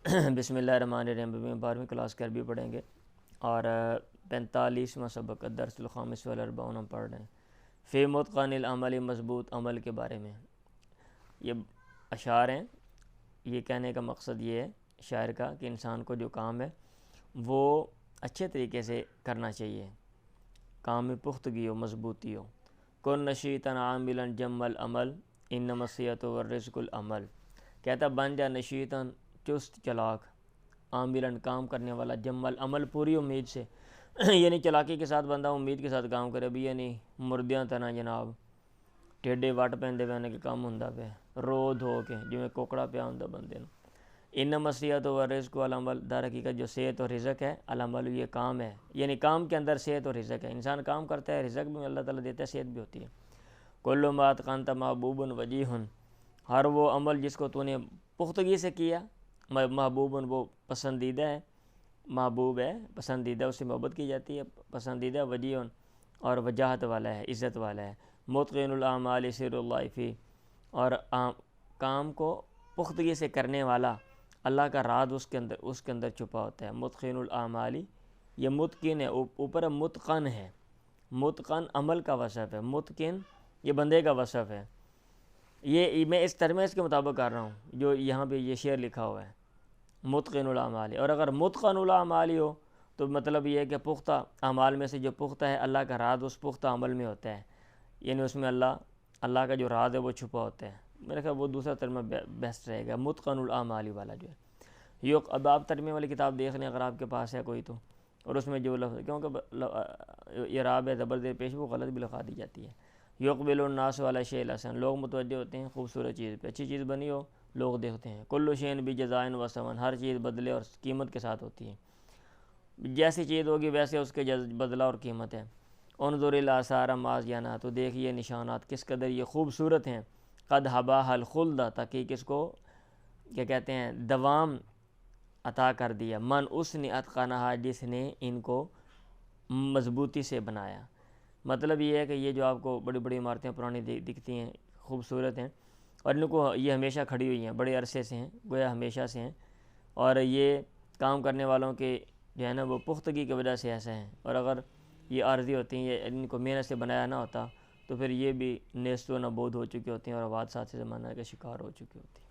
بسم اللہ الرحمن الرحیم. 12ویں کلاس کے عربی پڑھیں گے اور 45واں سبق درس الخامس والاربعون ہم پڑھ رہے ہیں. فی متقن العمل، مضبوط عمل کے بارے میں یہ اشعار ہیں. یہ کہنے کا مقصد یہ ہے شاعر کا کہ انسان کو جو کام ہے وہ اچھے طریقے سے کرنا چاہیے، کام میں پختگی ہو، مضبوطی ہو. کن نشیطا عاملا جم العمل انما الصحۃ والرزق العمل. کہتا بن جا نشیطاً، چست چلاک، عاملاً کام کرنے والا، جم العمل پوری امید سے یعنی چلاکی کے ساتھ بندہ امید کے ساتھ کام کرے بھی، یعنی مردیاں طرح جناب ٹیڈے وٹ پہنتے پہنے کے کام ہوں پہ رو دھو کے جو کوکڑا پیا ہوں بندے نو. انما الصحۃ والرزق العمل، در حقیقت جو صحت اور رزق ہے، العمل یہ کام ہے، یعنی کام کے اندر صحت اور رزق ہے. انسان کام کرتا ہے، رزق بھی اللہ تعالیٰ دیتا ہے، صحت بھی ہوتی ہے. کل ما اتقنت محبوب وجیح، ہر وہ عمل جس کو تو نے پختگی سے کیا، محبوب وہ پسندیدہ ہے، محبوب ہے پسندیدہ، اس سے محبت کی جاتی ہے، پسندیدہ. وجیح اور وجاہت والا ہے، عزت والا ہے. متقن الاعمال سر اللہ فی، اور کام کو پختگی سے کرنے والا اللہ کا راز اس کے اندر چھپا ہوتا ہے. متقن الاعمال، یہ متقن ہے، اوپر متقن ہے. متقن عمل کا وصف ہے، متقن یہ بندے کا وصف ہے. یہ میں اس ترجمے کے مطابق کر رہا ہوں جو یہاں پہ یہ شعر لکھا ہوا ہے، متقن الاعمال. اور اگر متقن الاعمال ہو تو مطلب یہ ہے کہ پختہ اعمال میں سے جو پختہ ہے، اللہ کا راز اس پختہ عمل میں ہوتا ہے، یعنی اس میں اللہ کا جو راز ہے وہ چھپا ہوتا ہے. میرے خیال وہ دوسرا ترجمہ بیسٹ رہے گا، متقن الاعمال والا جو ہے. اب آپ ترجمے والی کتاب دیکھ لیں اگر آپ کے پاس ہے کوئی تو، اور اس میں جو لفظ، کیونکہ اعراب ہے زبر زیر پیش وہ غلط بھی لکھا دی جاتی ہے. یقبل الناس علی الشیء الحسن، لوگ متوجہ ہوتے ہیں خوبصورت چیز پہ، اچھی چیز بنی ہو لوگ دیکھتے ہیں. کل شیء بجزاء و ثمن، ہر چیز بدلے اور قیمت کے ساتھ ہوتی ہے، جیسی چیز ہوگی ویسے اس کے بدلہ اور قیمت ہے. انظر الی آثار ماضیانہ، تو دیکھیے نشانات کس قدر یہ خوبصورت ہیں. قد حباها الخلد، تحقیق اس کو کیا کہتے ہیں دوام عطا کر دیا. من اس نے اتقنہا، جس نے ان کو مضبوطی سے بنایا. مطلب یہ ہے کہ یہ جو آپ کو بڑی بڑی عمارتیں پرانی دکھتی ہیں، خوبصورت ہیں، اور ان کو یہ ہمیشہ کھڑی ہوئی ہیں، بڑے عرصے سے ہیں، گویا ہمیشہ سے ہیں، اور یہ کام کرنے والوں کے جو ہے نا وہ پختگی کی وجہ سے ایسا ہیں. اور اگر یہ عارضی ہوتی ہیں، یہ ان کو محنت سے بنایا نہ ہوتا تو پھر یہ بھی نیست و نابود ہو چکی ہوتی ہیں اور حوادثات سے زمانہ کے شکار ہو چکی ہوتی ہیں.